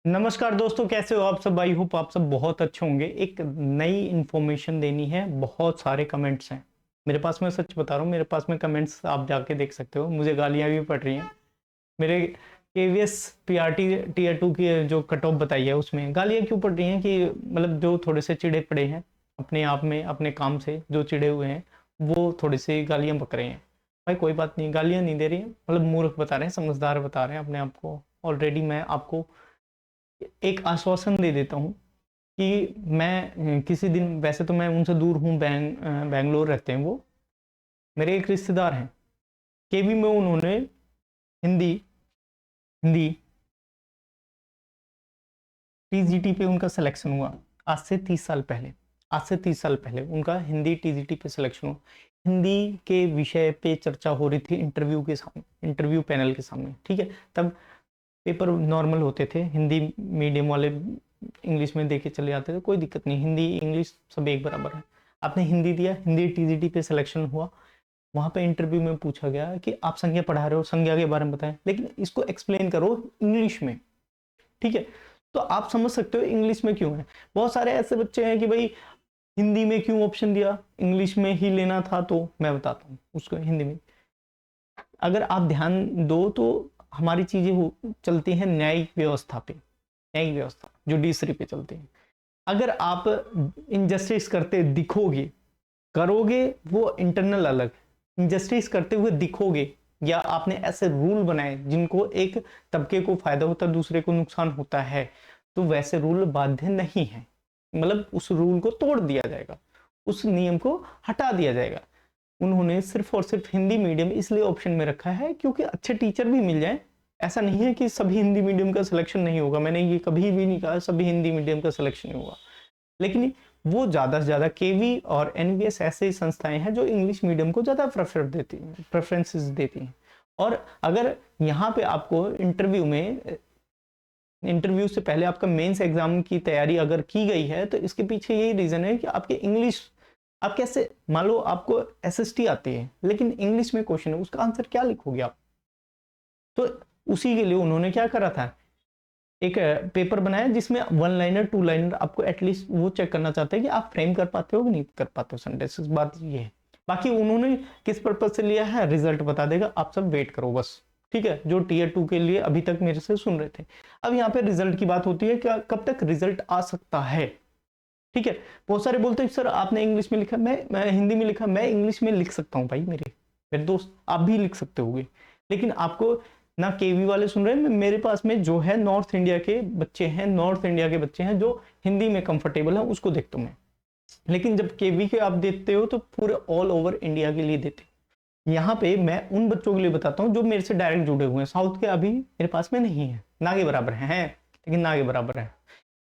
नमस्कार दोस्तों, कैसे हो आप सब। आई होप आप सब बहुत अच्छे होंगे। एक नई इन्फॉर्मेशन देनी है। बहुत सारे कमेंट्स हैं मेरे पास। मैं सच बता रहा हूँ, मेरे पास में कमेंट्स आप जाके देख सकते हो। मुझे गालियां भी पड़ रही हैं। मेरे केवीएस पीआरटी टीयर 2 की जो कट ऑफ बताई है उसमें गालियां क्यों पड़ रही हैं कि मतलब जो थोड़े से चिड़े पड़े हैं अपने आप में, अपने काम से जो चिड़े हुए हैं, वो थोड़ी सी गालियां बक रहे हैं। भाई कोई बात नहीं, गालियां नहीं दे रही हैं, मतलब मूर्ख बता रहे हैं, समझदार बता रहे हैं अपने आप को। ऑलरेडी मैं आपको एक आश्वासन दे देता हूँ कि मैं किसी दिन, वैसे तो मैं उनसे दूर हूँ, बैंगलोर रहते हैं वो, मेरे एक रिश्तेदार हैं। केवी में उन्होंने हिंदी हिंदी टीजीटी पे उनका सिलेक्शन हुआ। आज से 30 साल पहले, आज से 30 साल पहले उनका हिंदी टीजीटी पे सिलेक्शन हुआ। हिंदी के विषय पे चर्चा हो रही थी इंटरव्यू के सामने, इंटरव्यू पैनल के सामने, ठीक है। तब पेपर नॉर्मल होते थे, हिंदी मीडियम वाले इंग्लिश में देके चले जाते थे, कोई दिक्कत नहीं, हिंदी इंग्लिश सब एक बराबर है। आपने हिंदी दिया, हिंदी टीजीटी पे सिलेक्शन हुआ। वहां पे इंटरव्यू में पूछा गया कि आप संज्ञा पढ़ा रहे हो, संज्ञा के बारे में बताएं, लेकिन इसको एक्सप्लेन करो इंग्लिश में, ठीक है। तो आप समझ सकते हो इंग्लिश में क्यों है। बहुत सारे ऐसे बच्चे हैं कि भाई हिंदी में क्यों ऑप्शन दिया, इंग्लिश में ही लेना था। तो मैं बताता हूँ उसको हिंदी में। अगर आप ध्यान दो तो हमारी चीजें चलती हैं न्यायिक व्यवस्था पे, न्यायिक व्यवस्था जुडिशरी पे चलती है। अगर आप इनजस्टिस करते दिखोगे, करोगे वो इंटरनल अलग, इनजस्टिस करते हुए दिखोगे, या आपने ऐसे रूल बनाए जिनको एक तबके को फायदा होता है दूसरे को नुकसान होता है, तो वैसे रूल बाध्य नहीं है। मतलब उस रूल को तोड़ दिया जाएगा, उस नियम को हटा दिया जाएगा। उन्होंने सिर्फ और सिर्फ हिंदी मीडियम इसलिए ऑप्शन में रखा है क्योंकि अच्छे टीचर भी मिल जाए। ऐसा नहीं है कि सभी हिंदी मीडियम का सिलेक्शन नहीं होगा, मैंने ये कभी भी नहीं कहा सभी हिंदी मीडियम का सिलेक्शन नहीं होगा, लेकिन वो ज़्यादा से ज़्यादा केवी और एनवीएस ऐसे संस्थाएं हैं जो इंग्लिश मीडियम को ज़्यादा प्रेफरेंसेस देती हैं। और अगर यहाँ पे आपको इंटरव्यू से पहले आपका मेंस एग्जाम की तैयारी अगर की गई है, तो इसके पीछे यही रीज़न है कि आपके इंग्लिश, आप कैसे, मान लो आपको एसएसटी आती है लेकिन इंग्लिश में क्वेश्चन है, उसका आंसर क्या लिखोगे आप। तो उसी के लिए उन्होंने क्या करा था, एक पेपर बनाया जिसमें 1 लाइनर 2 लाइनर आपको एटलीस्ट वो चेक करना चाहते हैं कि आप फ्रेम कर पाते हो कि नहीं कर पाते हो सेंटेंसेस। बात ये है। बाकी उन्होंने किस पर्पज से लिया है रिजल्ट बता देगा, आप सब वेट करो बस, ठीक है। जो टीयर 2 के लिए अभी तक मेरे से सुन रहे थे, अब यहाँ पे रिजल्ट की बात होती है कि कब तक रिजल्ट आ सकता है, ठीक है। बहुत सारे बोलते हैं सर आपने इंग्लिश में लिखा, मैं हिंदी में लिखा। मैं इंग्लिश में लिख सकता हूँ भाई, मेरे दोस्त आप भी लिख सकते होगे, लेकिन आपको ना केवी वाले सुन रहे हैं। मेरे पास में जो है नॉर्थ इंडिया के बच्चे हैं, नॉर्थ इंडिया के बच्चे हैं जो हिंदी में कंफर्टेबल हैं, उसको देखता हूँ मैं। लेकिन जब केवी के आप देते हो तो पूरे ऑल ओवर इंडिया के लिए देते हो। यहाँ पे मैं उन बच्चों के लिए बताता हूँ जो मेरे से डायरेक्ट जुड़े हुए हैं। साउथ के अभी मेरे पास में नहीं है, ना के बराबर है, लेकिन ना के बराबर है।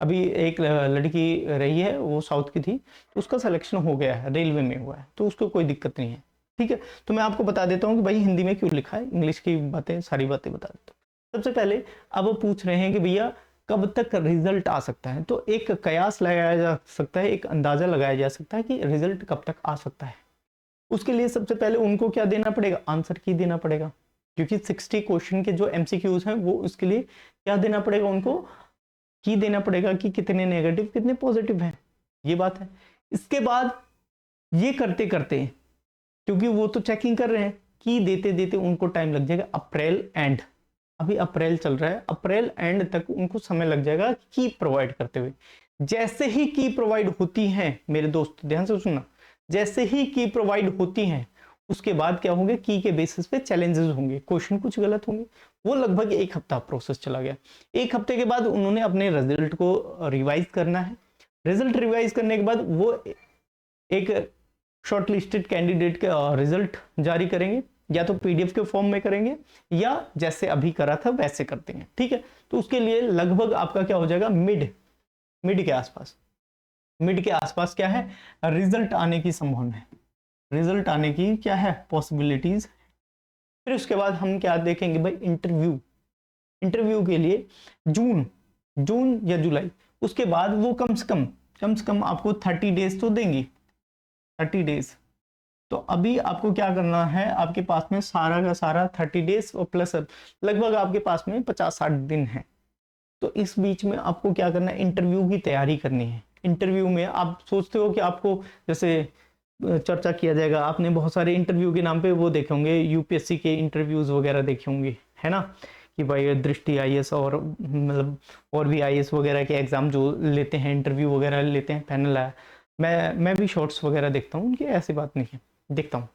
अभी एक लड़की रही है, वो साउथ की थी, तो उसका सिलेक्शन हो गया है, रेलवे में हुआ है, तो उसको कोई दिक्कत नहीं है, ठीक है। तो मैं आपको बता देता हूँ कि भाई हिंदी में क्यों लिखा है, इंग्लिश की बातें, सारी बातें बता देता हूँ। सबसे पहले अब वो पूछ रहे हैं कि भैया कब तक रिजल्ट आ सकता है, तो एक कयास लगाया जा सकता है, एक अंदाजा लगाया जा सकता है कि रिजल्ट कब तक आ सकता है। उसके लिए सबसे पहले उनको क्या देना पड़ेगा, आंसर की देना पड़ेगा, क्योंकि 60 क्वेश्चन के जो एमसीक्यूज हैं वो उसके लिए क्या देना पड़ेगा, उनको की देना पड़ेगा कि कितने नेगेटिव कितने पॉजिटिव हैं, ये बात है। इसके बाद ये करते करते, क्योंकि वो तो चेकिंग कर रहे हैं, की देते देते उनको टाइम लग जाएगा अप्रैल एंड, अभी अप्रैल चल रहा है, अप्रैल एंड तक उनको समय लग जाएगा की प्रोवाइड करते हुए। जैसे ही की प्रोवाइड होती है, मेरे दोस्त ध्यान से सुनना, जैसे ही की प्रोवाइड होती हैं उसके बाद क्या होंगे, की के बेसिस पे चैलेंजेस होंगे, क्वेश्चन कुछ गलत होंगे। वो लगभग 1 हफ्ता प्रोसेस चला गया। 1 हफ्ते के बाद उन्होंने अपने रिजल्ट को रिवाइज करना है। रिजल्ट रिवाइज करने के बाद वो एक शॉर्ट लिस्टेड कैंडिडेट का रिजल्ट जारी करेंगे, या तो पीडीएफ के फॉर्म में करेंगे या जैसे अभी करा था वैसे करते हैं, ठीक है। तो उसके लिए लगभग आपका क्या हो जाएगा, मिड के आसपास, मिड के आसपास क्या है, रिजल्ट आने की संभावना है, रिजल्ट आने की क्या है, पॉसिबिलिटीज। फिर उसके बाद हम क्या देखेंगे भाई, इंटरव्यू, इंटरव्यू के लिए जून जून या जुलाई, उसके बाद वो कम से कम आपको 30 डेज तो देंगी, 30 डेज। तो अभी आपको क्या करना है, आपके पास में सारा का सारा 30 डेज और प्लस लगभग आपके पास में 50-60 दिन है, तो इस बीच में आपको क्या करना है, इंटरव्यू की तैयारी करनी है। इंटरव्यू में आप सोचते हो कि आपको जैसे चर्चा किया जाएगा, आपने बहुत सारे इंटरव्यू के नाम पे वो देखे होंगे, यूपीएससी के इंटरव्यूज वगैरह देखे होंगे, है ना, कि भाई दृष्टि आईएएस और मतलब और भी आईएएस वगैरह के एग्जाम जो लेते हैं, इंटरव्यू वगैरह लेते हैं, पैनल आया। मैं भी शॉर्ट्स वगैरह देखता हूँ, उनकी ऐसी बात नहीं है, देखता हूँ।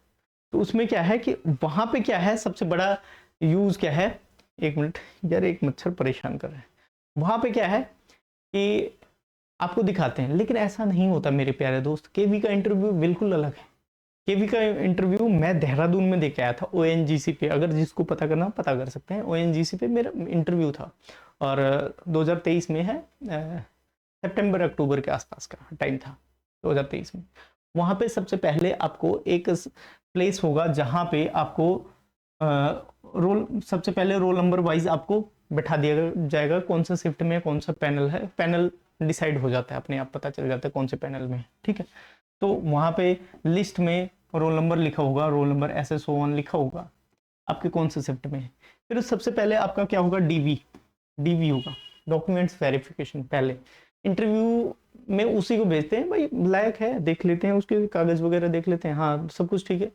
तो उसमें क्या है कि वहां पे क्या है, सबसे बड़ा यूज क्या है, एक मिनट यार, एक मच्छर परेशान कर रहे हैं। वहां पे क्या है कि आपको दिखाते हैं, लेकिन ऐसा नहीं होता मेरे प्यारे दोस्त। केवी का इंटरव्यू बिल्कुल अलग है। केवी का इंटरव्यू मैं देहरादून में देके आया था, ओएनजीसी पे, अगर जिसको पता करना पता कर सकते हैं, ओएनजीसी पे मेरा इंटरव्यू था, और 2023 में है, सितंबर अक्टूबर के आसपास का टाइम था 2023 में। वहां पे सबसे पहले आपको एक प्लेस होगा जहां पे आपको रोल, सबसे पहले रोल नंबर वाइज आपको बैठा दिया जाएगा, कौन सा शिफ्ट में कौन सा पैनल है, पैनल डिसाइड हो जाता है अपने आप, पता चल जाता है कौन से पैनल में, ठीक है। तो वहां पे लिस्ट में रोल नंबर लिखा होगा, रोल नंबर SSO1 लिखा होगा, आपके कौन से शिफ्ट में है। फिर सबसे पहले आपका क्या होगा, डीवी होगा, डॉक्यूमेंट्स वेरिफिकेशन। पहले इंटरव्यू में उसी को भेजते हैं, भाई लायक है देख लेते हैं, उसके कागज वगैरह देख लेते हैं, हाँ सब कुछ ठीक है।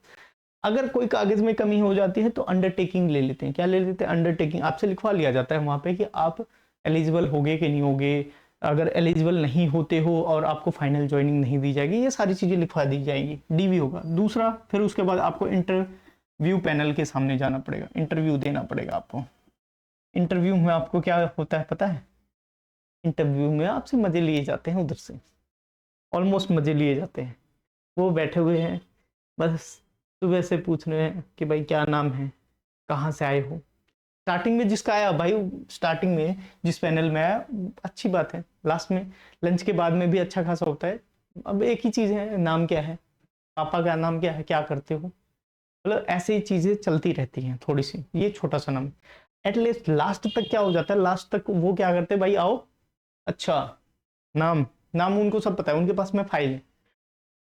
अगर कोई कागज में कमी हो जाती है तो अंडरटेकिंग ले लेते हैं। क्या ले लेते हैं, अंडरटेकिंग। आपसे लिखवा लिया जाता है वहां पे कि आप एलिजिबल होगे कि नहीं होगे, अगर एलिजिबल नहीं होते हो और आपको फाइनल ज्वाइनिंग नहीं दी जाएगी, ये सारी चीजें लिखवा दी जाएंगी, डीवी होगा। दूसरा, फिर उसके बाद आपको इंटरव्यू पैनल के सामने जाना पड़ेगा, इंटरव्यू देना पड़ेगा आपको। इंटरव्यू में आपको क्या होता है पता है, इंटरव्यू में आपसे मजे लिए जाते हैं, उधर से ऑलमोस्ट मजे लिए जाते हैं। वो बैठे हुए हैं, बस सुबह से पूछ रहे हैं कि भाई क्या नाम है, कहाँ से आए हो। स्टार्टिंग में जिसका आया भाई, स्टार्टिंग में जिस पैनल में आया अच्छी बात है, लास्ट में लंच के बाद में भी अच्छा खासा होता है। अब एक ही चीज है, नाम क्या है, पापा का नाम क्या है, क्या करते हो, मतलब ऐसे ही चीजें चलती रहती हैं थोड़ी सी, ये छोटा सा नाम। एटलीस्ट लास्ट तक क्या हो जाता है, लास्ट तक वो क्या करते हैं, भाई आओ, अच्छा नाम, नाम उनको सब पता है, उनके पास में फाइल है,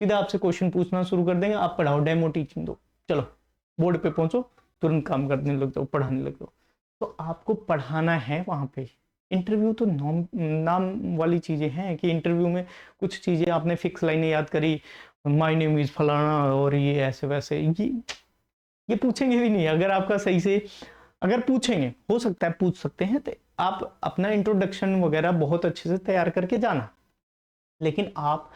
सीधा आपसे क्वेश्चन पूछना शुरू कर देंगे, आप पढ़ाओ, डेमो टीचिंग दो, चलो बोर्ड पे पहुंचो, तुरंत काम करने लग जाओ, पढ़ाने लग जाओ। तो आपको पढ़ाना है वहां पे। इंटरव्यू तो नाम वाली चीजें हैं कि इंटरव्यू में कुछ चीजें आपने फिक्स लाइनें याद करी, माय नेम इज फलाना और ये ऐसे वैसे, ये पूछेंगे भी नहीं। अगर आपका सही से, अगर पूछेंगे, हो सकता है पूछ सकते हैं, तो आप अपना इंट्रोडक्शन वगैरह बहुत अच्छे से तैयार करके जाना। लेकिन आप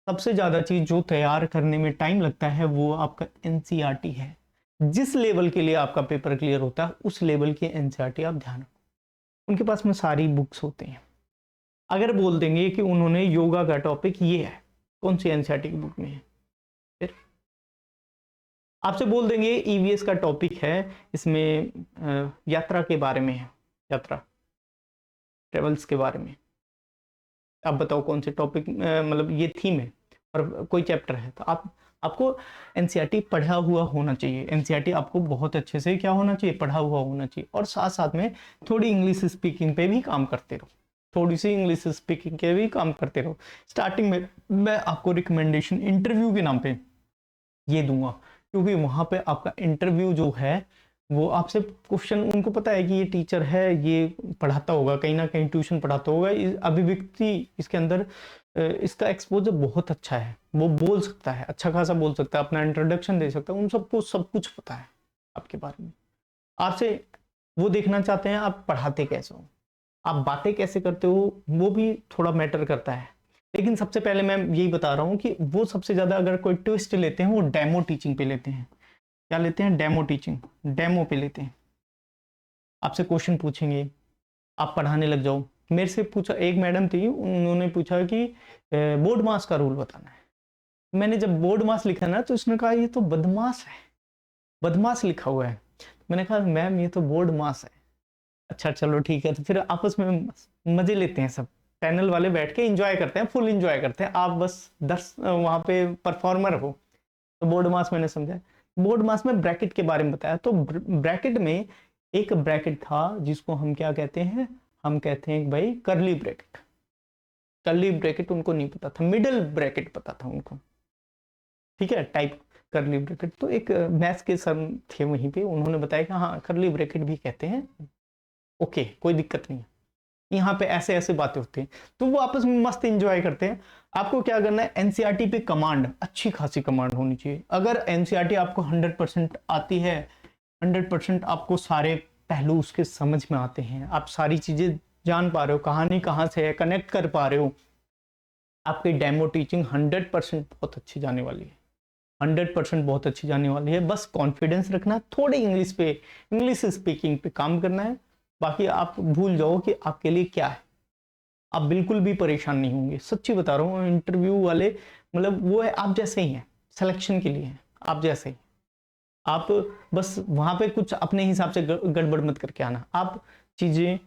सबसे ज्यादा चीज जो तैयार करने में टाइम लगता है वो आपका एनसीईआरटी है। जिस लेवल के लिए आपका पेपर क्लियर होता है उस लेवल के एनसीईआरटी आप ध्यान रखो, उनके पास में सारी बुक्स होते हैं। अगर बोल देंगे कि उन्होंने योगा का टॉपिक ये है, कौन सी एनसीईआरटी की बुक में है, फिर आपसे बोल देंगे ईवीएस का टॉपिक है, इसमें यात्रा के बारे में है, यात्रा ट्रेवल्स के बारे में, आप बताओ कौन से टॉपिक, मतलब ये थीम है और कोई चैप्टर है, तो आपको एनसीईआरटी पढ़ा हुआ होना चाहिए। एनसीईआरटी आपको बहुत अच्छे से क्या होना चाहिए, पढ़ा हुआ होना चाहिए। और साथ साथ में थोड़ी इंग्लिश स्पीकिंग पे भी काम करते रहो, थोड़ी सी इंग्लिश स्पीकिंग के भी काम करते रहो। स्टार्टिंग में मैं आपको रिकमेंडेशन इंटरव्यू के नाम पे ये दूंगा, क्योंकि वहां पे आपका इंटरव्यू जो है वो आपसे क्वेश्चन, उनको पता है कि ये टीचर है, ये पढ़ाता होगा, कहीं ना कहीं ट्यूशन पढ़ाता होगा, अभिव्यक्ति इसके अंदर, इसका एक्सपोजर बहुत अच्छा है, वो बोल सकता है, अच्छा खासा बोल सकता है, अपना इंट्रोडक्शन दे सकता है, उन सबको सब कुछ पता है आपके बारे में। आपसे वो देखना चाहते हैं आप पढ़ाते कैसे हो, आप बातें कैसे करते हो, वो भी थोड़ा मैटर करता है। लेकिन सबसे पहले मैं यही बता रहा हूँ कि वो सबसे ज्यादा अगर कोई ट्विस्ट लेते हैं वो डेमो टीचिंग पे लेते हैं। क्या लेते हैं, डेमो टीचिंग, डेमो पे लेते हैं। आपसे क्वेश्चन पूछेंगे, आप पढ़ाने लग जाओ। मेरे से पूछा, एक मैडम थी, उन्होंने पूछा कि बोर्ड मास का रूल बताना है। मैंने जब बोर्ड मास लिखा ना तो उसने कहा ये तो बदमाश है, बदमाश लिखा हुआ है। मैंने कहा मैम ये तो बोर्ड मास है। अच्छा चलो ठीक है, तो फिर आपस में मजे लेते हैं, सब पैनल वाले बैठ के एंजॉय करते हैं, फुल एंजॉय करते हैं, आप बस वहां पे परफॉर्मर हो। तो बोर्ड मास मैंने समझा, बोर्ड मास में ब्रैकेट के बारे में बताया। तो ब्रैकेट में एक ब्रैकेट था जिसको हम क्या कहते हैं, हम कहते हैं भाई करली ब्रैकेट। करली ब्रैकेट उनको नहीं पता था, मिडल ब्रैकेट पता था उनको, ठीक है, टाइप करली ब्रैकेट। तो एक मैथ्स के सर थे वहीं पे, उन्होंने बताया कि हाँ करली ब्रैकेट भी कहते हैं, ओके कोई दिक्कत नहीं है। यहाँ पे ऐसे ऐसे बातें होती हैं, तो वो आपस में मस्त एंजॉय करते हैं। आपको क्या करना है, एनसीईआरटी पे कमांड, अच्छी खासी कमांड होनी चाहिए। अगर एनसीईआरटी आपको 100% आती है, 100% आपको सारे पहलू उसके समझ में आते हैं, आप सारी चीजें जान पा रहे हो, कहानी कहाँ से है कनेक्ट कर पा रहे हो, आपकी डेमो टीचिंग 100% बहुत अच्छी जाने वाली है, 100% बहुत अच्छी जाने वाली है। बस कॉन्फिडेंस रखना, थोड़े इंग्लिश पे, इंग्लिश स्पीकिंग पे काम करना है, बाकी आप भूल जाओ कि आपके लिए क्या है, आप बिल्कुल भी परेशान नहीं होंगे। सच्ची बता रहा हूँ, इंटरव्यू वाले मतलब वो है आप जैसे ही हैं, सिलेक्शन के लिए हैं आप जैसे ही। आप बस वहां पे कुछ अपने हिसाब से गड़बड़ मत करके आना। आप चीजें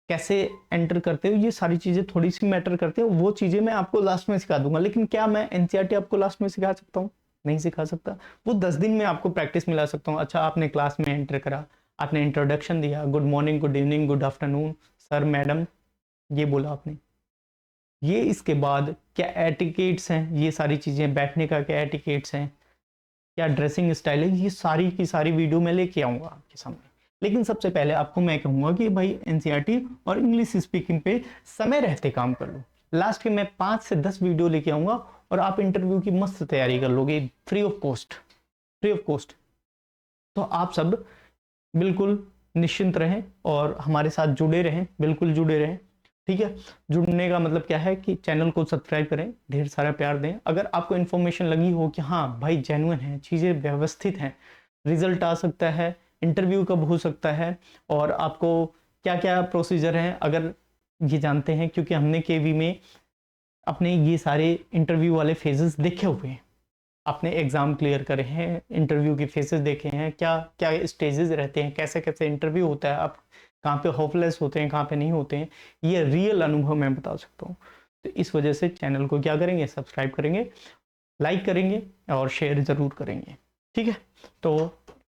कैसे एंटर करते हो, ये सारी चीजें थोड़ी सी मैटर करते हैं, वो चीजें मैं आपको लास्ट में सिखा दूंगा। लेकिन क्या मैं एनसीईआरटी आपको लास्ट में सिखा सकता हूँ? नहीं सिखा सकता। वो 10 दिन में आपको प्रैक्टिस मिला सकता हूँ। अच्छा, आपने क्लास में एंटर करा, आपने इंट्रोडक्शन दिया, good morning, good evening, good afternoon, sir, madam, ये बोला आपने, ये इसके बाद क्या एटिकेट्स हैं, ये सारी चीजें, बैठने का क्या एटिकेट्स हैं, क्या ड्रेसिंग स्टाइल है, ये सारी की सारी वीडियो मैं लेके आऊंगा आपके सामने। लेकिन सबसे पहले आपको मैं कहूंगा कि भाई एनसीईआरटी और इंग्लिश स्पीकिंग पे समय रहते काम कर लो। लास्ट के मैं 5 से 10 वीडियो लेके आऊंगा और आप इंटरव्यू की मस्त तैयारी कर लोगे, free of cost, free of cost. तो आप सब बिल्कुल निश्चिंत रहें और हमारे साथ जुड़े रहें, बिल्कुल जुड़े रहें, ठीक है। जुड़ने का मतलब क्या है कि चैनल को सब्सक्राइब करें, ढेर सारा प्यार दें। अगर आपको इन्फॉर्मेशन लगी हो कि हाँ भाई जेन्युइन है, चीज़ें व्यवस्थित हैं, रिजल्ट आ सकता है, इंटरव्यू कब हो सकता है और आपको क्या क्या प्रोसीजर हैं, अगर ये जानते हैं, क्योंकि हमने केवी में अपने ये सारे इंटरव्यू वाले फेजेस देखे हुए हैं, आपने एग्जाम क्लियर करे हैं, इंटरव्यू के फेसेस देखे हैं, क्या क्या स्टेजेस रहते हैं, कैसे कैसे इंटरव्यू होता है, आप कहाँ पे होपलेस होते हैं, कहाँ पे नहीं होते हैं, ये रियल अनुभव मैं बता सकता हूँ। तो इस वजह से चैनल को क्या करेंगे, सब्सक्राइब करेंगे, लाइक करेंगे और शेयर जरूर करेंगे, ठीक है। तो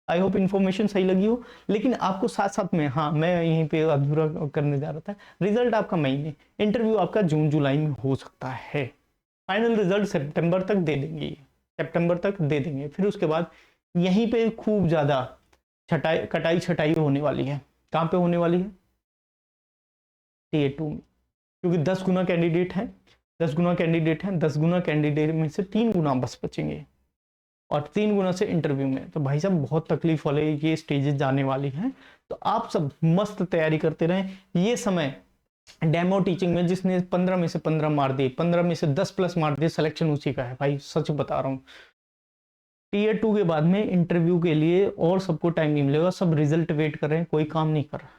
आई होप इन्फॉर्मेशन सही लगी हो। लेकिन आपको साथ साथ में, हाँ मैं यहीं पे अधूरा करने जा रहा था, रिजल्ट आपका मई में, इंटरव्यू आपका जून जुलाई में हो सकता है, फाइनल रिजल्ट सितंबर तक दे देंगे, सितंबर तक दे देंगे। फिर उसके बाद यहीं पे खूब ज़्यादा कटाई छटाई होने वाली है। कहाँ पे होने वाली है? टीए 2 में, क्योंकि 10 गुना कैंडिडेट हैं, 10 गुना कैंडिडेट हैं, 10 गुना कैंडिडेट में से 3 गुना बस बचेंगे और 3 गुना से इंटरव्यू में। तो भाई साहब बहुत तकलीफ वाले ये स्टेजेस जाने वाली हैं। तो आप सब मस्त तैयारी करते रहें। ये समय डेमो टीचिंग में जिसने 15 में से 15 मार दिए, 15 में से 10 प्लस मार दिए, सिलेक्शन उसी का है भाई, सच बता रहा हूँ। टीयर 2 के बाद में इंटरव्यू के लिए और सबको टाइम नहीं मिलेगा, सब रिजल्ट वेट कर रहे हैं, कोई काम नहीं कर रहा।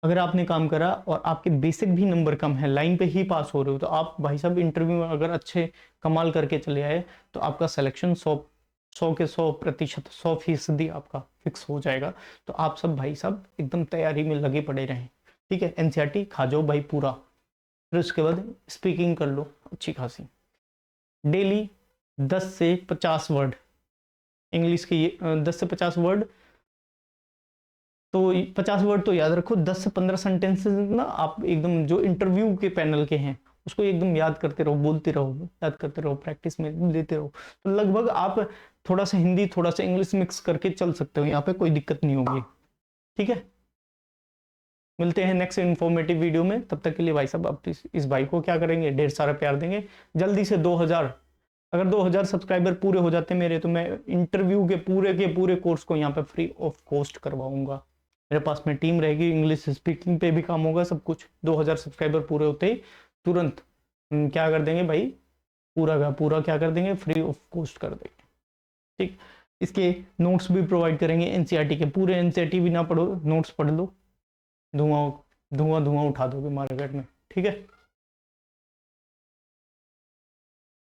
अगर आपने काम करा और आपके बेसिक भी नंबर कम है, लाइन पे ही पास हो रहे हो, तो आप भाई साहब इंटरव्यू में अगर अच्छे कमाल करके चले आए तो आपका सिलेक्शन 100 के 100%, 100% आपका फिक्स हो जाएगा। तो आप सब भाई साहब एकदम तैयारी में लगे पड़े रहें, ठीक है। एनसीईआरटी खा जाओ भाई पूरा, फिर उसके बाद स्पीकिंग कर लो अच्छी खासी, डेली 10 से 50 वर्ड इंग्लिश की, 10 से 50 वर्ड, तो 50 वर्ड तो याद रखो, 10 से 15 सेंटेंसेस ना आप एकदम जो इंटरव्यू के पैनल के हैं उसको एकदम याद करते रहो, बोलते रहो, याद करते रहो, प्रैक्टिस में देते रहो। तो लगभग आप थोड़ा सा हिंदी थोड़ा सा इंग्लिश मिक्स करके चल सकते हो, यहाँ पे कोई दिक्कत नहीं होगी, ठीक है। मिलते हैं नेक्स्ट इन्फॉर्मेटिव वीडियो में, तब तक के लिए भाई साहब आप इस भाई को क्या करेंगे, ढेर सारा प्यार देंगे। जल्दी से 2000, अगर 2000 सब्सक्राइबर पूरे हो जाते हैं मेरे, तो मैं इंटरव्यू के पूरे कोर्स को यहाँ पे फ्री ऑफ कॉस्ट करवाऊंगा। मेरे पास में टीम रहेगी, इंग्लिश स्पीकिंग पे भी काम होगा, सब कुछ। 2000 सब्सक्राइबर पूरे होते ही तुरंत क्या कर देंगे भाई, पूरा का पूरा क्या कर देंगे, फ्री ऑफ कॉस्ट कर देंगे, ठीक। इसके नोट्स भी प्रोवाइड करेंगे एनसीईआरटी के, पूरे एनसीईआरटी भी ना पढ़ो, नोट्स पढ़ लो, धुआं धुआं धुआं उठा दोगे मार्केट में, ठीक है।